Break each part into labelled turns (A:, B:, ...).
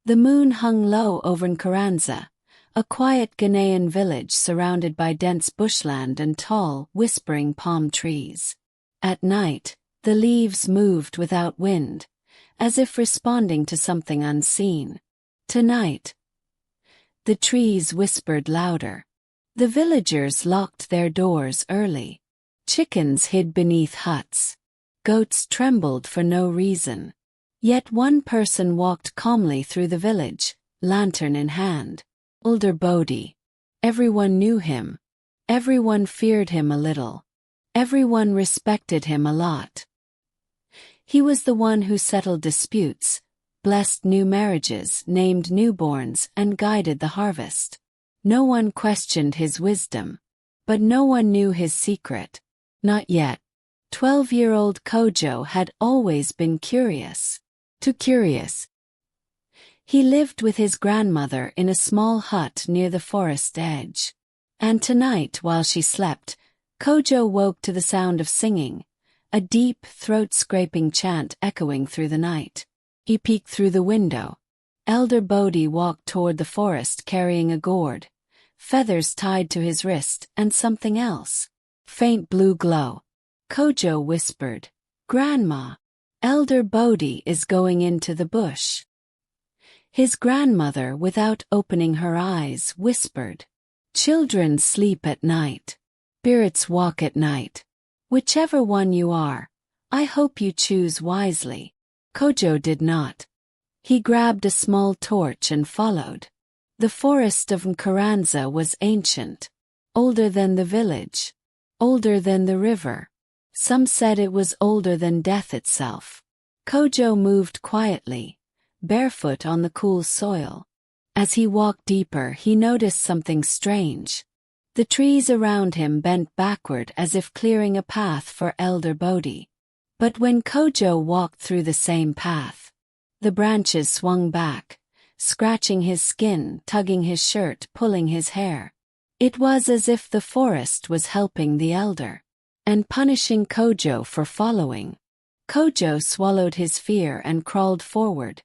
A: The moon hung low over Nkaranza, a quiet Ghanaian village surrounded by dense bushland and tall, whispering palm trees. At night, the leaves moved without wind, as if responding to something unseen. Tonight, the trees whispered louder. The villagers locked their doors early. Chickens hid beneath huts. Goats trembled for no reason. Yet one person walked calmly through the village, lantern in hand. Elder Bodhi. Everyone knew him. Everyone feared him a little. Everyone respected him a lot. He was the one who settled disputes, blessed new marriages, named newborns, and guided the harvest. No one questioned his wisdom. But no one knew his secret. Not yet. 12-year-old Kojo had always been curious. Too curious. He lived with his grandmother in a small hut near the forest edge. And tonight, while she slept, Kojo woke to the sound of singing, a deep, throat-scraping chant echoing through the night. He peeked through the window. Elder Bodhi walked toward the forest carrying a gourd, feathers tied to his wrist, and something else. Faint blue glow. Kojo whispered, "Grandma, Elder Bodhi is going into the bush." His grandmother, without opening her eyes, whispered, "Children sleep at night. Spirits walk at night. Whichever one you are, I hope you choose wisely." Kojo did not. He grabbed a small torch and followed. The forest of Nkaranza was ancient, older than the village, older than the river. Some said it was older than death itself. Kojo moved quietly, barefoot on the cool soil. As he walked deeper, he noticed something strange. The trees around him bent backward as if clearing a path for Elder Bodhi. But when Kojo walked through the same path, the branches swung back, scratching his skin, tugging his shirt, pulling his hair. It was as if the forest was helping the elder and punishing Kojo for following. Kojo swallowed his fear and crawled forward,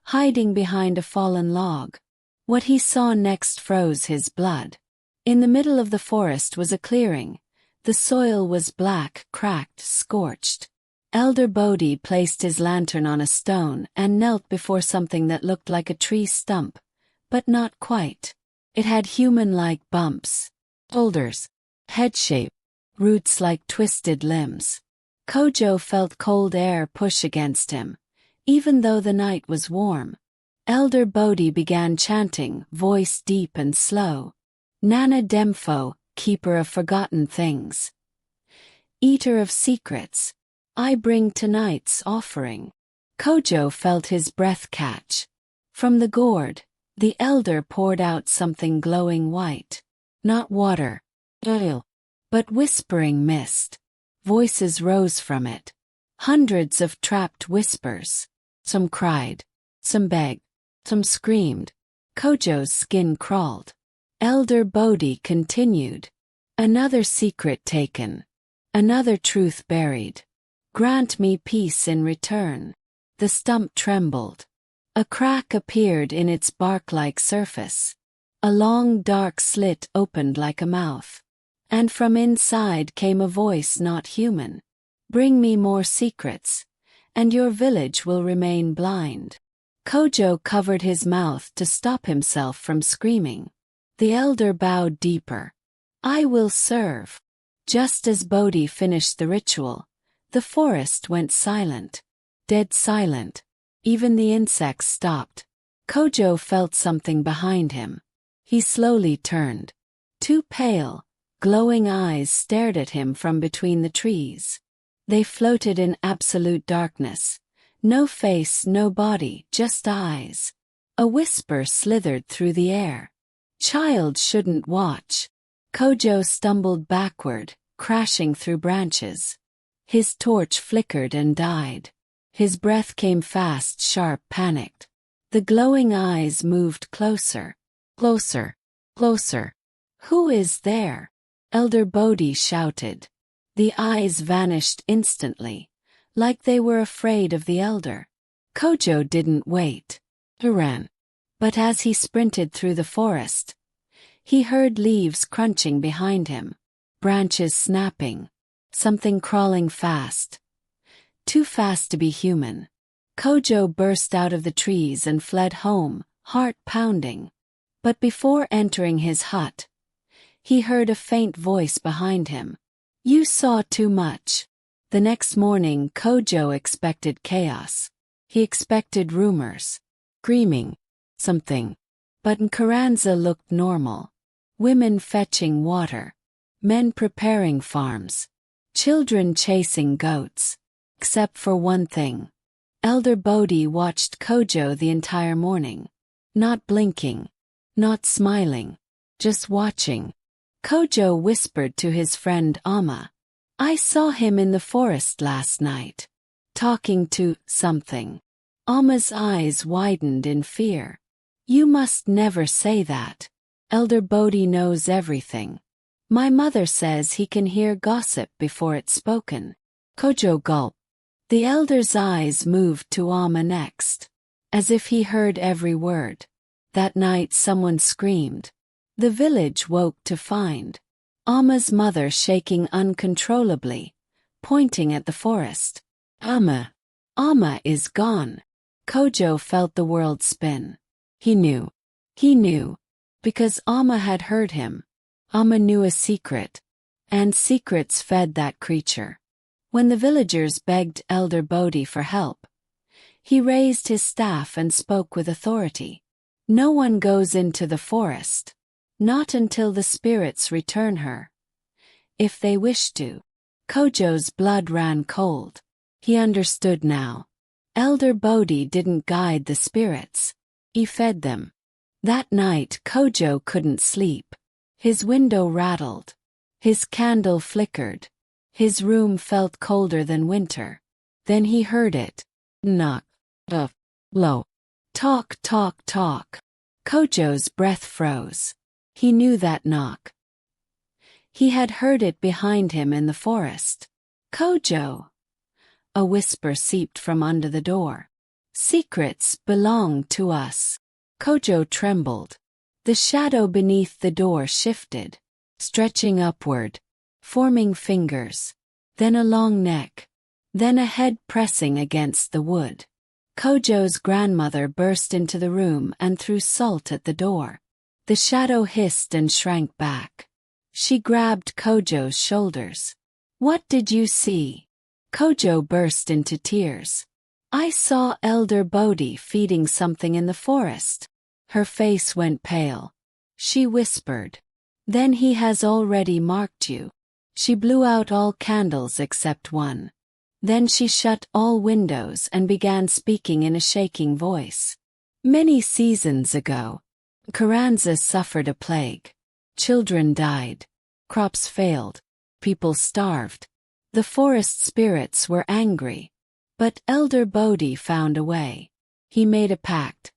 A: hiding behind a fallen log. What he saw next froze his blood. In the middle of the forest was a clearing. The soil was black, cracked, scorched. Elder Bodhi placed his lantern on a stone and knelt before something that looked like a tree stump, but not quite. It had human-like bumps, shoulders, head shape, roots like twisted limbs. Kojo felt cold air push against him, even though the night was warm. Elder Bodhi began chanting, voice deep and slow. "Nana Demfo, keeper of forgotten things. Eater of secrets. I bring tonight's offering." Kojo felt his breath catch. From the gourd, the elder poured out something glowing white. Not water, oil, but whispering mist. Voices rose from it. Hundreds of trapped whispers. Some cried. Some begged. Some screamed. Kojo's skin crawled. Elder Bodhi continued. "Another secret taken. Another truth buried. Grant me peace in return." The stump trembled. A crack appeared in its bark-like surface. A long dark slit opened like a mouth. And from inside came a voice not human. "Bring me more secrets, and your village will remain blind." Kojo covered his mouth to stop himself from screaming. The elder bowed deeper. "I will serve." Just as Bodhi finished the ritual, the forest went silent. Dead silent. Even the insects stopped. Kojo felt something behind him. He slowly turned. Two pale, glowing eyes stared at him from between the trees. They floated in absolute darkness. No face, no body, just eyes. A whisper slithered through the air. "Child shouldn't watch." Kojo stumbled backward, crashing through branches. His torch flickered and died. His breath came fast, sharp, panicked. The glowing eyes moved closer. Closer. Closer. "Who is there?" Elder Bodhi shouted. The eyes vanished instantly, like they were afraid of the elder. Kojo didn't wait. He ran. But as he sprinted through the forest, he heard leaves crunching behind him, branches snapping, something crawling fast. Too fast to be human. Kojo burst out of the trees and fled home, heart pounding. But before entering his hut, he heard a faint voice behind him. You saw too much. The next morning, Kojo expected chaos. He expected rumors, screaming, something. But Nkaranza looked normal. Women fetching water, men preparing farms, children chasing goats. Except for one thing. Elder Bodhi watched Kojo the entire morning. Not blinking, not smiling, just watching. Kojo whispered to his friend Amma. I saw him in the forest last night, talking to something. Amma's eyes widened in fear. You must never say that. Elder Bodhi knows everything. My mother says he can hear gossip before it's spoken. Kojo gulped. The elder's eyes moved to Amma next, as if he heard every word. That night someone screamed. The village woke to find Amma's mother shaking uncontrollably, pointing at the forest. Amma is gone. Kojo felt the world spin. He knew, because Amma had heard him. Amma knew a secret, and secrets fed that creature. When the villagers begged Elder Bodhi for help, he raised his staff and spoke with authority. No one goes into the forest, not until the spirits return her. If they wish to. Kojo's blood ran cold. He understood now. Elder Bodhi didn't guide the spirits. He fed them. That night Kojo couldn't sleep. His window rattled. His candle flickered. His room felt colder than winter. Then he heard it. Knock. Low. Talk. Kojo's breath froze. He knew that knock. He had heard it behind him in the forest. Kojo! A whisper seeped from under the door. Secrets belong to us. Kojo trembled. The shadow beneath the door shifted, stretching upward, forming fingers, then a long neck, then a head pressing against the wood. Kojo's grandmother burst into the room and threw salt at the door. The shadow hissed and shrank back. She grabbed Kojo's shoulders. What did you see? Kojo burst into tears. I saw Elder Bodhi feeding something in the forest. Her face went pale. She whispered. Then he has already marked you. She blew out all candles except one. Then she shut all windows and began speaking in a shaking voice. Many seasons ago, Nkaranza suffered a plague. Children died. Crops failed. People starved. The forest spirits were angry. But Elder Bodhi found a way. He made a pact.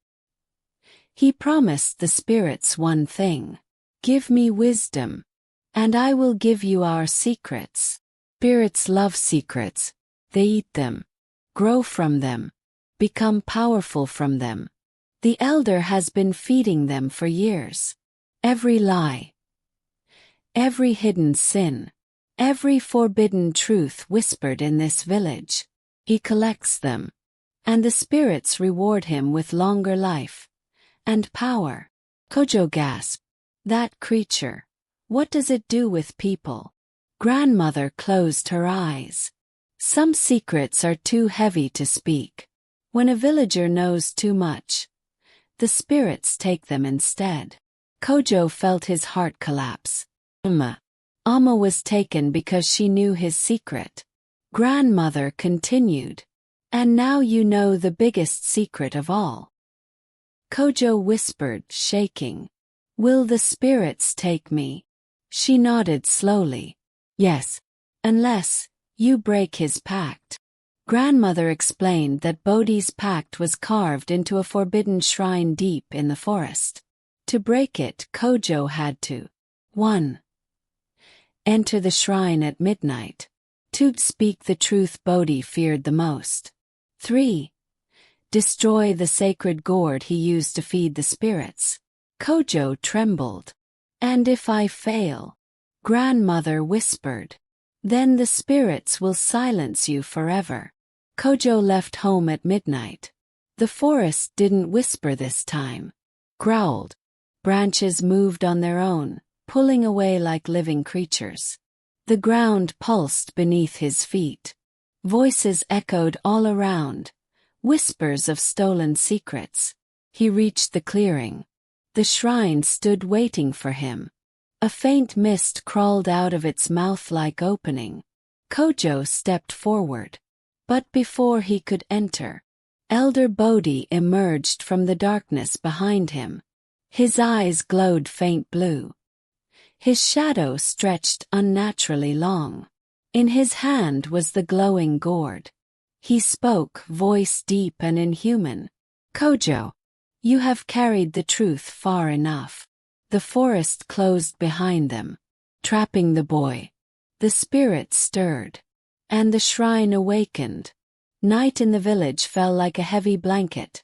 A: He promised the spirits one thing. Give me wisdom, and I will give you our secrets. Spirits love secrets. They eat them, grow from them, become powerful from them. The elder has been feeding them for years. Every lie, every hidden sin, every forbidden truth whispered in this village. He collects them, and the spirits reward him with longer life and power. Kojo gasped. That creature, what does it do with people? Grandmother closed her eyes. Some secrets are too heavy to speak. When a villager knows too much, the spirits take them instead. Kojo felt his heart collapse. Amma was taken because she knew his secret. Grandmother continued. And now you know the biggest secret of all. Kojo whispered, shaking. Will the spirits take me? She nodded slowly. Yes, unless you break his pact. Grandmother explained that Bodhi's pact was carved into a forbidden shrine deep in the forest. To break it, Kojo had to 1. Enter the shrine at midnight. 2. Speak the truth Bodhi feared the most. 3. Destroy the sacred gourd he used to feed the spirits. Kojo trembled. And if I fail? Grandmother whispered. Then the spirits will silence you forever. Kojo left home at midnight. The forest didn't whisper this time. Growled. Branches moved on their own, pulling away like living creatures. The ground pulsed beneath his feet. Voices echoed all around, whispers of stolen secrets. He reached the clearing. The shrine stood waiting for him. A faint mist crawled out of its mouth-like opening. Kojo stepped forward. But before he could enter, Elder Bodhi emerged from the darkness behind him. His eyes glowed faint blue. His shadow stretched unnaturally long. In his hand was the glowing gourd. He spoke, voice deep and inhuman. Kojo, you have carried the truth far enough. The forest closed behind them, trapping the boy. The spirit stirred, and the shrine awakened. Night in the village fell like a heavy blanket,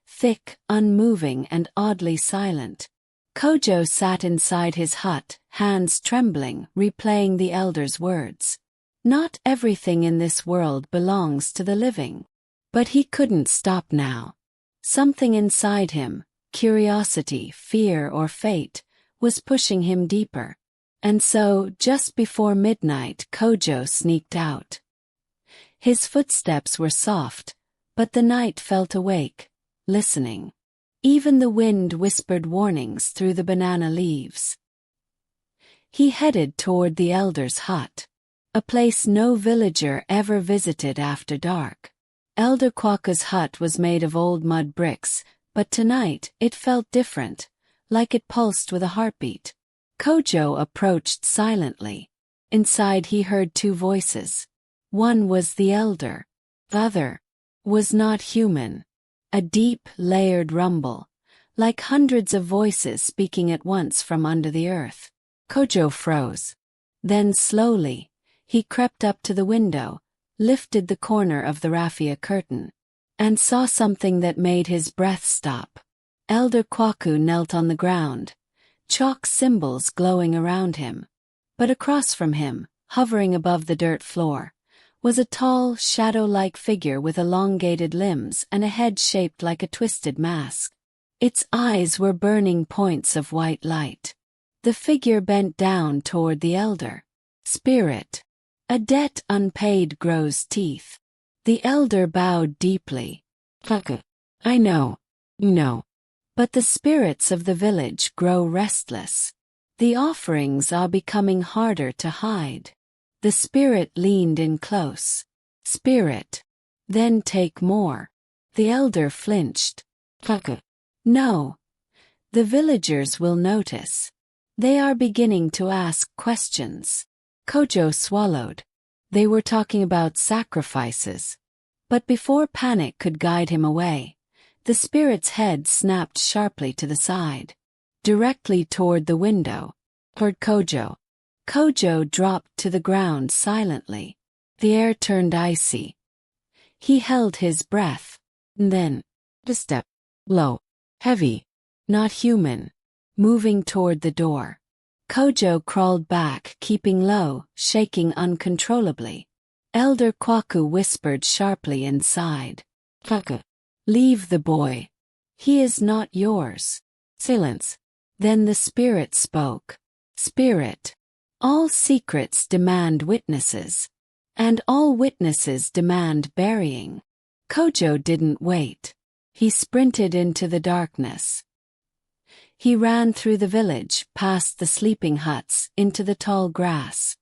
A: thick, unmoving and oddly silent. Kojo sat inside his hut, hands trembling, replaying the elder's words. Not everything in this world belongs to the living. But he couldn't stop now. Something inside him, curiosity, fear or fate, was pushing him deeper. And so, just before midnight, Kojo sneaked out. His footsteps were soft, but the night felt awake, listening. Even the wind whispered warnings through the banana leaves. He headed toward the elder's hut, a place no villager ever visited after dark. Elder Kwaku's hut was made of old mud bricks, but tonight it felt different, like it pulsed with a heartbeat. Kojo approached silently. Inside he heard two voices. One was the elder. The other was not human. A deep, layered rumble, like hundreds of voices speaking at once from under the earth. Kojo froze. Then slowly, he crept up to the window, lifted the corner of the raffia curtain, and saw something that made his breath stop. Elder Kwaku knelt on the ground, chalk symbols glowing around him. But across from him, hovering above the dirt floor, was a tall, shadow-like figure with elongated limbs and a head shaped like a twisted mask. Its eyes were burning points of white light. The figure bent down toward the elder. Spirit. A debt unpaid grows teeth. The elder bowed deeply. Kwaku. I know. You know. But the spirits of the village grow restless. The offerings are becoming harder to hide. The spirit leaned in close. Spirit. Then take more. The elder flinched. Kwaku. No. The villagers will notice. They are beginning to ask questions. Kojo swallowed. They were talking about sacrifices. But before panic could guide him away, the spirit's head snapped sharply to the side. Directly toward the window. Toward Kojo. Kojo dropped to the ground silently. The air turned icy. He held his breath. And then, a step. Low. Heavy. Not human. Moving toward the door. Kojo crawled back, keeping low, shaking uncontrollably. Elder Kwaku whispered sharply inside. Kwaku. Leave the boy. He is not yours. Silence. Then the spirit spoke. Spirit. All secrets demand witnesses. And all witnesses demand burying. Kojo didn't wait. He sprinted into the darkness. He ran through the village, past the sleeping huts, into the tall grass.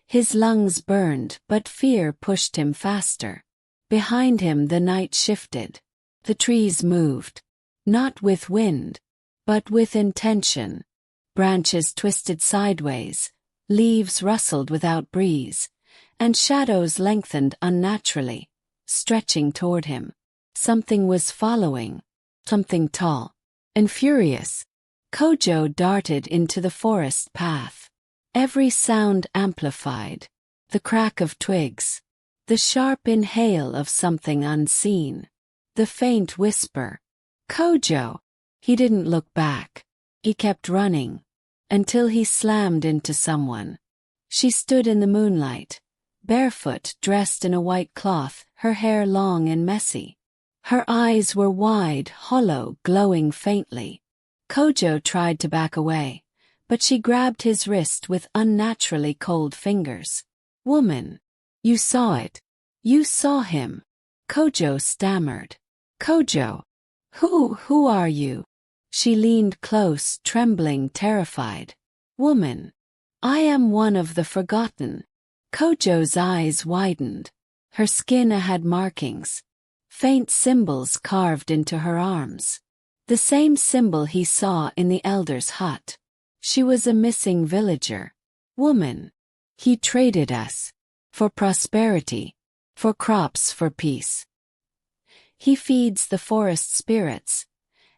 A: His lungs burned, but fear pushed him faster. Behind him the night shifted. The trees moved. Not with wind, but with intention. Branches twisted sideways, leaves rustled without breeze, and shadows lengthened unnaturally, stretching toward him. Something was following. Something tall. And furious. Kojo darted into the forest path. Every sound amplified. The crack of twigs. The sharp inhale of something unseen. The faint whisper. Kojo! He didn't look back. He kept running. Until he slammed into someone. She stood in the moonlight, barefoot, dressed in a white cloth, her hair long and messy. Her eyes were wide, hollow, glowing faintly. Kojo tried to back away, but she grabbed his wrist with unnaturally cold fingers. Woman! You saw it. You saw him. Kojo stammered. Kojo! Who are you? She leaned close, trembling, terrified. Woman! I am one of the forgotten. Kojo's eyes widened. Her skin had markings. Faint symbols carved into her arms. The same symbol he saw in the elder's hut. She was a missing villager. Woman! He traded us. For prosperity. For crops, for peace. He feeds the forest spirits.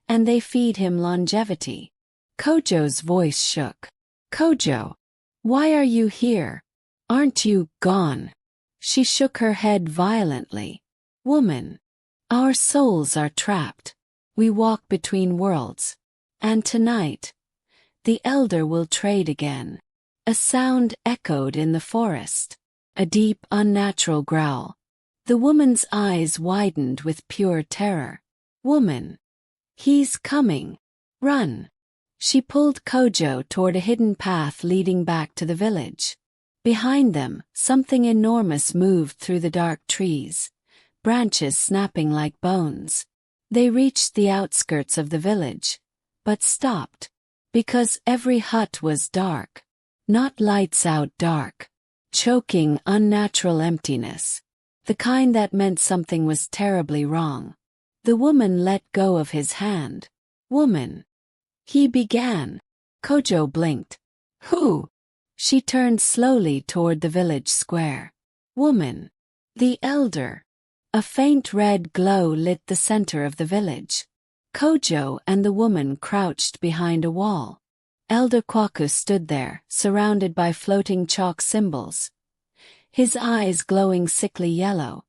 A: And they feed him longevity. Kojo's voice shook. Kojo! Why are you here? Aren't you gone? She shook her head violently. Woman! Our souls are trapped. We walk between worlds. And tonight, the elder will trade again. A sound echoed in the forest. A deep, unnatural growl. The woman's eyes widened with pure terror. Woman! He's coming. Run! She pulled Kojo toward a hidden path leading back to the village. Behind them, something enormous moved through the dark trees, branches snapping like bones. They reached the outskirts of the village, but stopped, because every hut was dark. Not lights out dark. Choking, unnatural emptiness. The kind that meant something was terribly wrong. The woman let go of his hand. Woman! He began. Kojo blinked. Who? She turned slowly toward the village square. Woman! The elder! A faint red glow lit the center of the village. Kojo and the woman crouched behind a wall. Elder Kwaku stood there, surrounded by floating chalk symbols. His eyes glowing sickly yellow.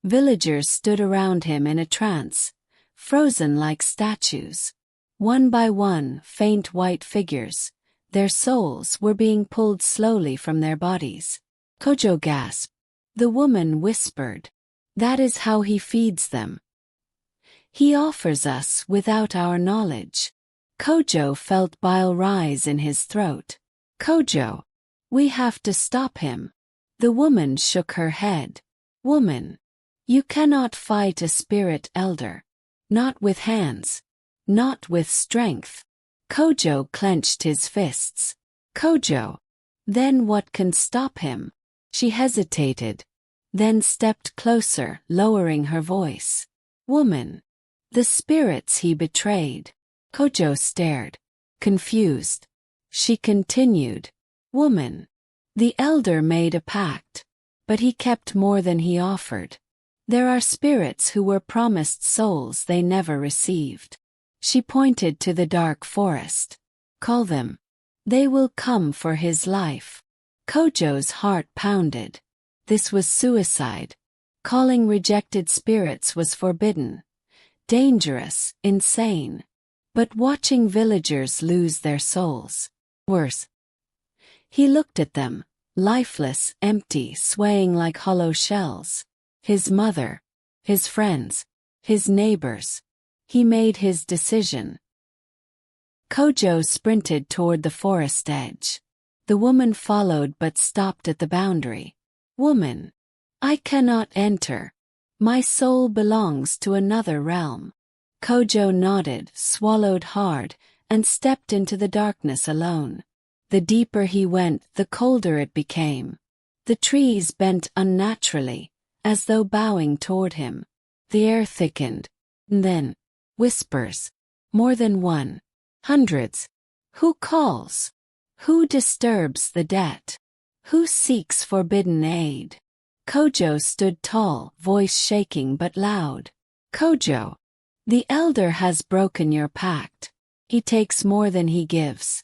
A: Villagers stood around him in a trance, frozen like statues. One by one, faint white figures, their souls were being pulled slowly from their bodies. Kojo gasped. The woman whispered. That is how he feeds them. He offers us without our knowledge. Kojo felt bile rise in his throat. Kojo! We have to stop him. The woman shook her head. Woman! You cannot fight a spirit elder. Not with hands. Not with strength. Kojo clenched his fists. Kojo! Then what can stop him? She hesitated. Then stepped closer, lowering her voice. Woman! The spirits he betrayed. Kojo stared. Confused. She continued. Woman! The elder made a pact. But he kept more than he offered. There are spirits who were promised souls they never received. She pointed to the dark forest. Call them. They will come for his life. Kojo's heart pounded. This was suicide. Calling rejected spirits was forbidden. Dangerous, insane. But watching villagers lose their souls. Worse. He looked at them, lifeless, empty, swaying like hollow shells. His mother. His friends. His neighbors. He made his decision. Kojo sprinted toward the forest edge. The woman followed but stopped at the boundary. Woman! I cannot enter. My soul belongs to another realm. Kojo nodded, swallowed hard, and stepped into the darkness alone. The deeper he went, the colder it became. The trees bent unnaturally, as though bowing toward him. The air thickened. And then, whispers. More than one. Hundreds. Who calls? Who disturbs the dead? Who seeks forbidden aid? Kojo stood tall, voice shaking but loud. Kojo! The elder has broken your pact. He takes more than he gives.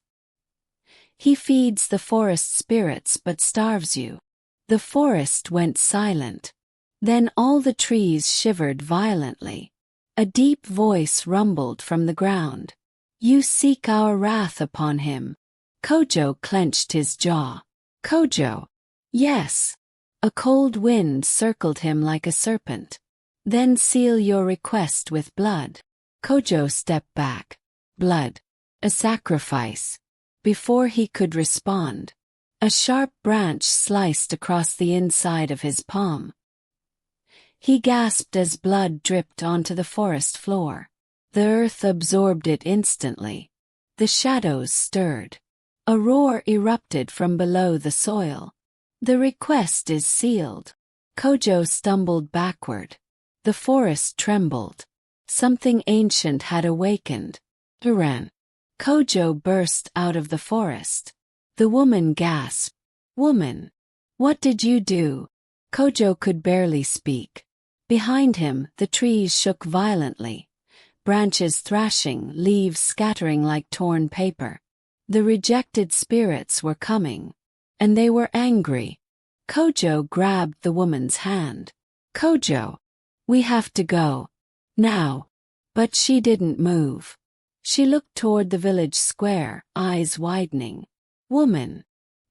A: He feeds the forest spirits but starves you. The forest went silent. Then all the trees shivered violently. A deep voice rumbled from the ground. You seek our wrath upon him. Kojo clenched his jaw. Kojo. Yes. A cold wind circled him like a serpent. Then seal your request with blood. Kojo stepped back. Blood. A sacrifice. Before he could respond, a sharp branch sliced across the inside of his palm. He gasped as blood dripped onto the forest floor. The earth absorbed it instantly. The shadows stirred. A roar erupted from below the soil. The request is sealed. Kojo stumbled backward. The forest trembled. Something ancient had awakened. Duran. Kojo burst out of the forest. The woman gasped. Woman. What did you do? Kojo could barely speak. Behind him, the trees shook violently. Branches thrashing, leaves scattering like torn paper. The rejected spirits were coming. And they were angry. Kojo grabbed the woman's hand. Kojo. We have to go. Now. But she didn't move. She looked toward the village square, eyes widening. Woman.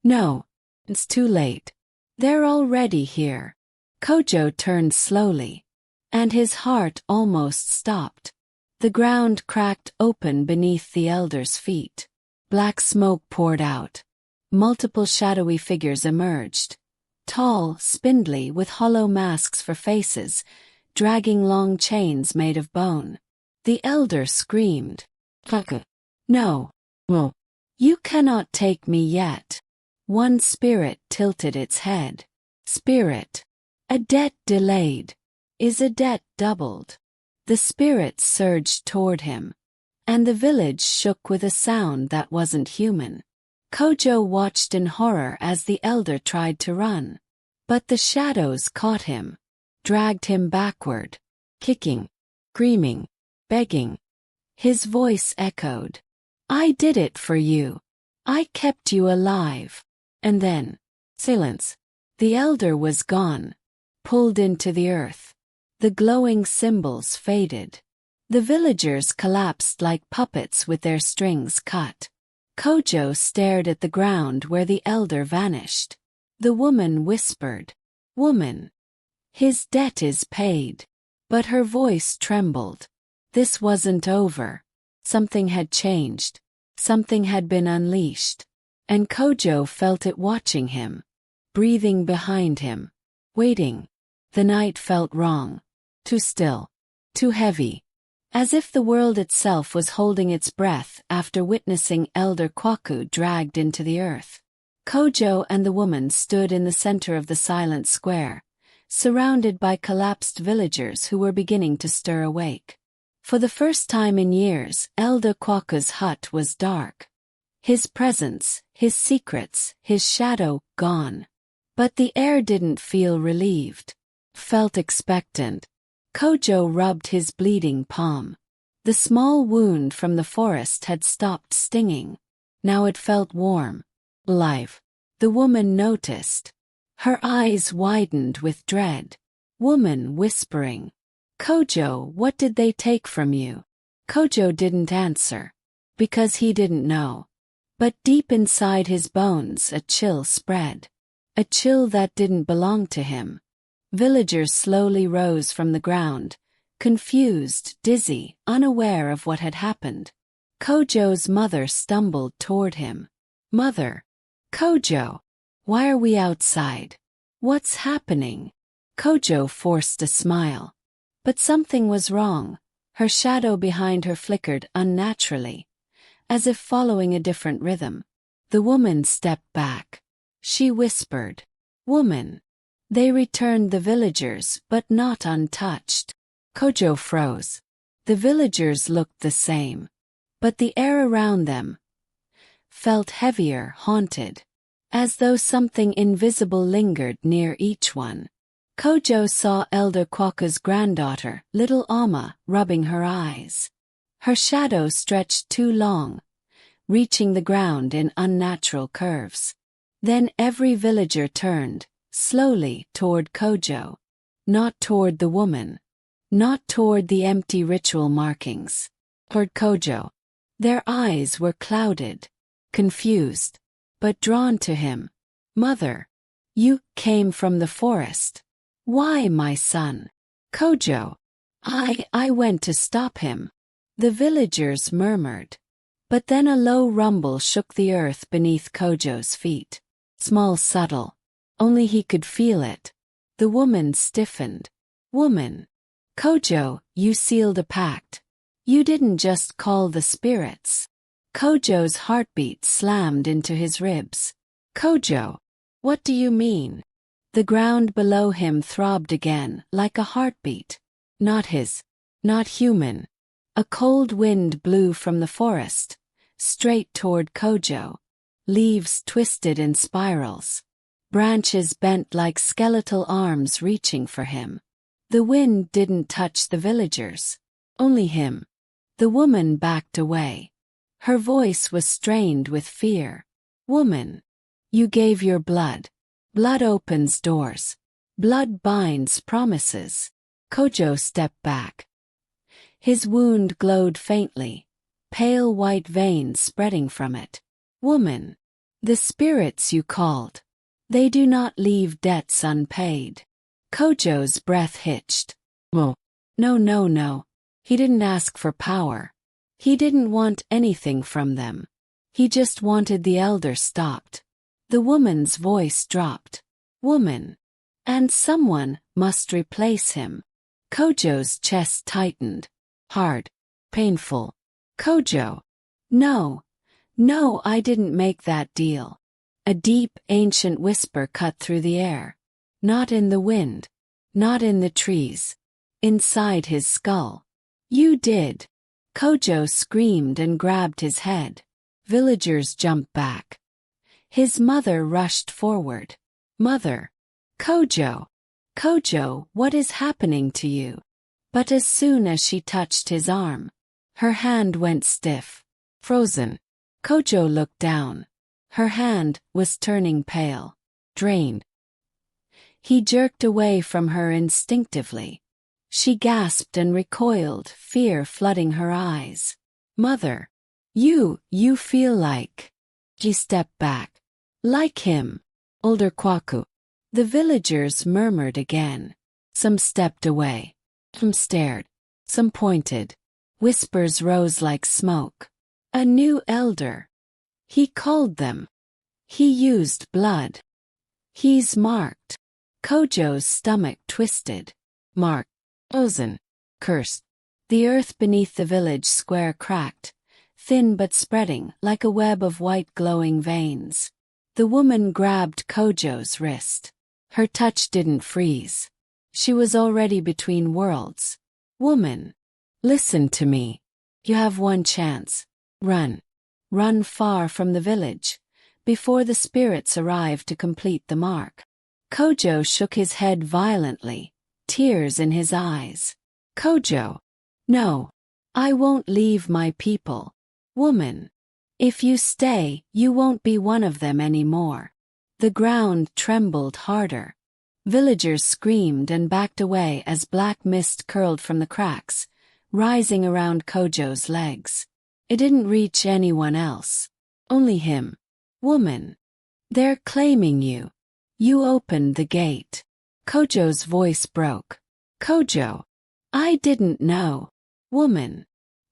A: No. It's too late. They're already here. Kojo turned slowly. And his heart almost stopped. The ground cracked open beneath the elder's feet. Black smoke poured out. Multiple shadowy figures emerged. Tall, spindly, with hollow masks for faces, dragging long chains made of bone. The elder screamed. Kwaku. No. Well. You cannot take me yet. One spirit tilted its head. Spirit. A debt delayed. Is a debt doubled. The spirit surged toward him. And the village shook with a sound that wasn't human. Kojo watched in horror as the elder tried to run. But the shadows caught him. Dragged him backward. Kicking. Screaming. Begging. His voice echoed. I did it for you. I kept you alive. And then. Silence. The elder was gone. Pulled into the earth. The glowing symbols faded. The villagers collapsed like puppets with their strings cut. Kojo stared at the ground where the elder vanished. The woman whispered. Woman. His debt is paid. But her voice trembled. This wasn't over. Something had changed. Something had been unleashed. And Kojo felt it watching him. Breathing behind him. Waiting. The night felt wrong. Too still. Too heavy. As if the world itself was holding its breath after witnessing Elder Kwaku dragged into the earth. Kojo and the woman stood in the center of the silent square, surrounded by collapsed villagers who were beginning to stir awake. For the first time in years, Elder Kwaku's hut was dark. His presence, his secrets, his shadow, gone. But the air didn't feel relieved. Felt expectant. Kojo rubbed his bleeding palm. The small wound from the forest had stopped stinging. Now it felt warm. Alive. The woman noticed. Her eyes widened with dread. Woman whispering. Kojo, what did they take from you? Kojo didn't answer. Because he didn't know. But deep inside his bones a chill spread. A chill that didn't belong to him. Villagers slowly rose from the ground, confused, dizzy, unaware of what had happened. Kojo's mother stumbled toward him. Mother. Kojo. Why are we outside? What's happening? Kojo forced a smile. But something was wrong. Her shadow behind her flickered unnaturally, as if following a different rhythm. The woman stepped back. She whispered. Woman. They returned the villagers, but not untouched. Kojo froze. The villagers looked the same. But the air around them felt heavier, haunted, as though something invisible lingered near each one. Kojo saw Elder Kwaku's granddaughter, little Amma, rubbing her eyes. Her shadow stretched too long, reaching the ground in unnatural curves. Then every villager turned, slowly, toward Kojo. Not toward the woman. not toward the empty ritual markings. Toward Kojo. Their eyes were clouded, confused, but drawn to him. Mother, you came from the forest. Why, my son? Kojo. I went to stop him. The villagers murmured. But then a low rumble shook the earth beneath Kojo's feet. Small, subtle. Only he could feel it. The woman stiffened. Woman. Kojo, you sealed a pact. You didn't just call the spirits. Kojo's heartbeat slammed into his ribs. Kojo. What do you mean? The ground below him throbbed again, like a heartbeat. Not his. Not human. A cold wind blew from the forest, straight toward Kojo. Leaves twisted in spirals. Branches bent like skeletal arms reaching for him. The wind didn't touch the villagers. Only him. The woman backed away. Her voice was strained with fear. Woman. You gave your blood. Blood opens doors. Blood binds promises. Kojo stepped back. His wound glowed faintly, pale white veins spreading from it. Woman. The spirits you called. They do not leave debts unpaid. Kojo's breath hitched. Oh. No. He didn't ask for power. He didn't want anything from them. He just wanted the elder stopped. The woman's voice dropped. Woman. And someone must replace him. Kojo's chest tightened. Hard. Painful. Kojo. No, I didn't make that deal. A deep, ancient whisper cut through the air. Not in the wind. Not in the trees. Inside his skull. You did. Kojo screamed and grabbed his head. Villagers jumped back. His mother rushed forward. Mother. Kojo. Kojo, what is happening to you? But as soon as she touched his arm, her hand went stiff. Frozen. Kojo looked down. Her hand was turning pale. Drained. He jerked away from her instinctively. She gasped and recoiled, fear flooding her eyes. Mother. You feel like. She stepped back. Like him. Elder Kwaku. The villagers murmured again. Some stepped away. Some stared. Some pointed. Whispers rose like smoke. A new elder. He called them. He used blood. He's marked. Kojo's stomach twisted. Marked. Ozen. Cursed. The earth beneath the village square cracked, thin but spreading like a web of white glowing veins. The woman grabbed Kojo's wrist. Her touch didn't freeze. She was already between worlds. Woman. Listen to me. You have one chance. Run. Run far from the village, before the spirits arrive to complete the mark. Kojo shook his head violently, tears in his eyes. Kojo. No. I won't leave my people. Woman. If you stay, you won't be one of them anymore. The ground trembled harder. Villagers screamed and backed away as black mist curled from the cracks, rising around Kojo's legs. It didn't reach anyone else. Only him. Woman. They're claiming you. You opened the gate. Kojo's voice broke. Kojo. I didn't know. Woman.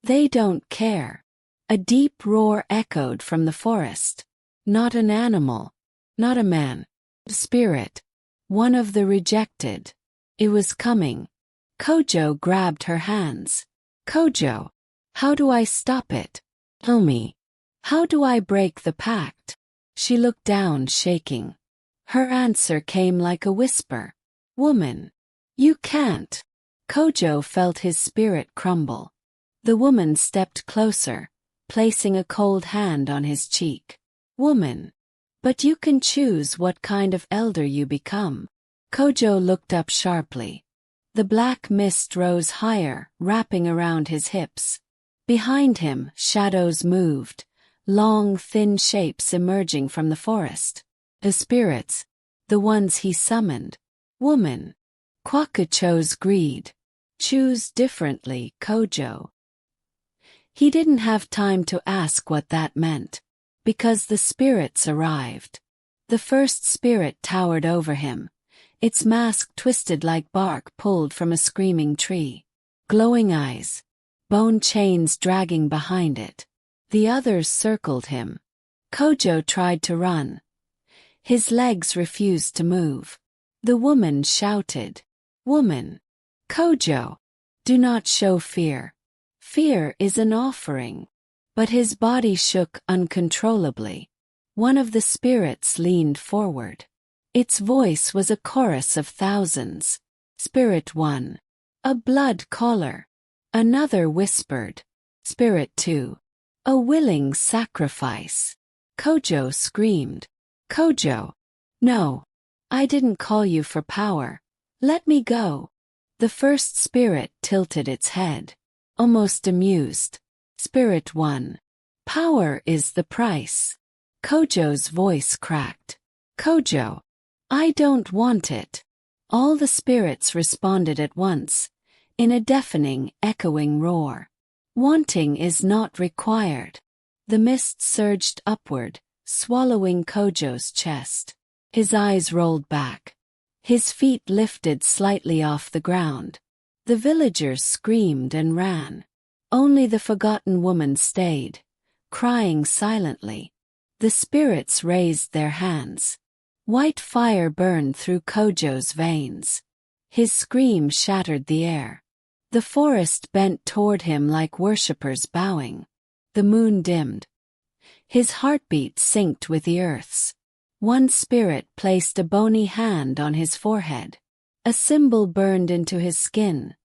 A: They don't care. A deep roar echoed from the forest. Not an animal. Not a man. A spirit. One of the rejected. It was coming. Kojo grabbed her hands. Kojo. How do I stop it? Tell me. How do I break the pact? She looked down, shaking. Her answer came like a whisper. Woman. You can't. Kojo felt his spirit crumble. The woman stepped closer, placing a cold hand on his cheek. Woman. But you can choose what kind of elder you become. Kojo looked up sharply. The black mist rose higher, wrapping around his hips. Behind him, shadows moved, long, thin shapes emerging from the forest. The spirits. The ones he summoned. Woman. Kwaku chose greed. Choose differently, Kojo. He didn't have time to ask what that meant, because the spirits arrived. The first spirit towered over him, its mask twisted like bark pulled from a screaming tree. Glowing eyes, bone chains dragging behind it. The others circled him. Kojo tried to run. His legs refused to move. The woman shouted, "Woman! Kojo! Do not show fear. Fear is an offering." But his body shook uncontrollably. One of the spirits leaned forward. Its voice was a chorus of thousands. Spirit 1. A blood caller. Another whispered. Spirit 2. A willing sacrifice. Kojo screamed. Kojo! No. I didn't call you for power. Let me go. The first spirit tilted its head, almost amused. Spirit 1. Power is the price. Kojo's voice cracked. Kojo! I don't want it. All the spirits responded at once, in a deafening, echoing roar. Wanting is not required. The mist surged upward, swallowing Kojo's chest. His eyes rolled back. His feet lifted slightly off the ground. The villagers screamed and ran. Only the forgotten woman stayed, crying silently. The spirits raised their hands. White fire burned through Kojo's veins. His scream shattered the air. The forest bent toward him like worshippers bowing. The moon dimmed. His heartbeat synced with the earth's. One spirit placed a bony hand on his forehead. A symbol burned into his skin,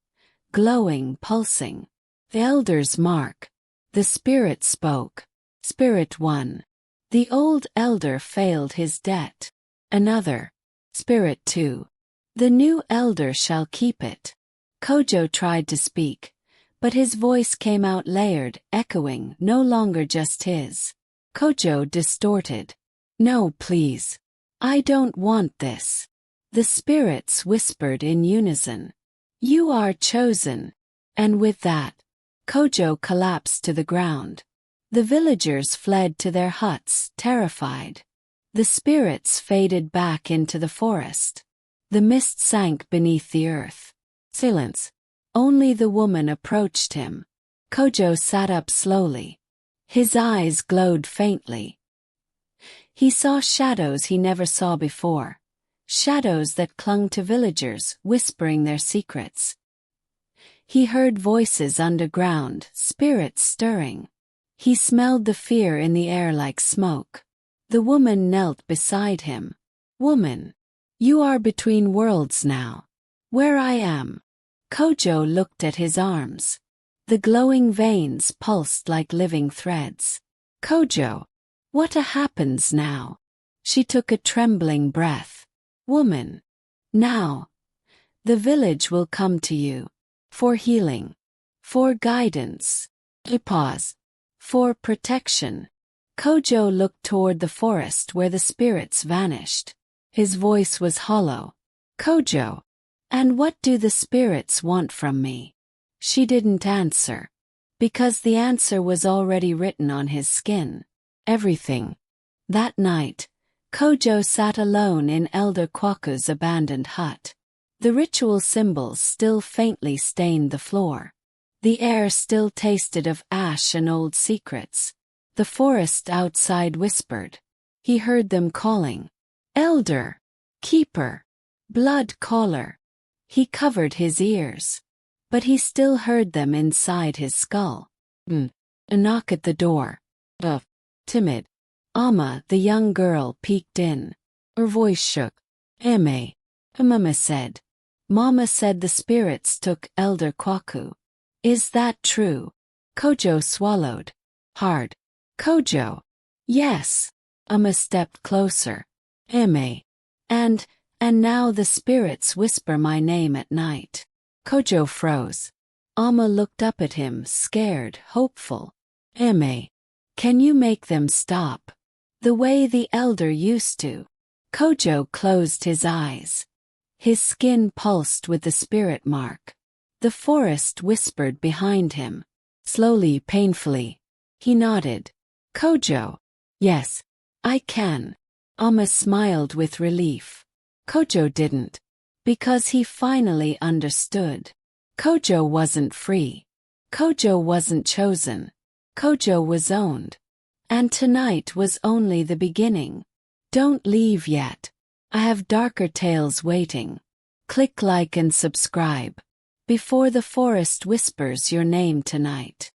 A: glowing, pulsing. The elder's mark. The spirit spoke. Spirit 1. The old elder failed his debt. Another. Spirit 2. The new elder shall keep it. Kojo tried to speak, but his voice came out layered, echoing, no longer just his. Kojo distorted. No, please. I don't want this. The spirits whispered in unison. You are chosen. And with that, Kojo collapsed to the ground. The villagers fled to their huts, terrified. The spirits faded back into the forest. The mist sank beneath the earth. Silence. Only the woman approached him. Kojo sat up slowly. His eyes glowed faintly. He saw shadows he never saw before. Shadows that clung to villagers, whispering their secrets. He heard voices underground, spirits stirring. He smelled the fear in the air like smoke. The woman knelt beside him. Woman, you are between worlds now. Where I am. Kojo looked at his arms. The glowing veins pulsed like living threads. Kojo, what happens now? She took a trembling breath. Woman, now. The village will come to you. For healing. For guidance. He paused. For protection. Kojo looked toward the forest where the spirits vanished. His voice was hollow. Kojo. And what do the spirits want from me? She didn't answer. Because the answer was already written on his skin. Everything. That night, Kojo sat alone in Elder Kwaku's abandoned hut. The ritual symbols still faintly stained the floor. The air still tasted of ash and old secrets. The forest outside whispered. He heard them calling. Elder. Keeper. Blood caller. He covered his ears. But he still heard them inside his skull. A knock at the door. Timid. Amma, the young girl, peeked in. Her voice shook. Ame. Mama said. Mama said the spirits took Elder Kwaku. Is that true? Kojo swallowed. Hard. Kojo. Yes. Amma stepped closer. Ame. And now the spirits whisper my name at night. Kojo froze. Amma looked up at him, scared, hopeful. Ame. Can you make them stop? The way the elder used to. Kojo closed his eyes. His skin pulsed with the spirit mark. The forest whispered behind him. Slowly, painfully. He nodded. Kojo. Yes, I can. Amma smiled with relief. Kojo didn't. Because he finally understood. Kojo wasn't free. Kojo wasn't chosen. Kojo was owned. And tonight was only the beginning. Don't leave yet. I have darker tales waiting. Click like and subscribe. Before the forest whispers your name tonight.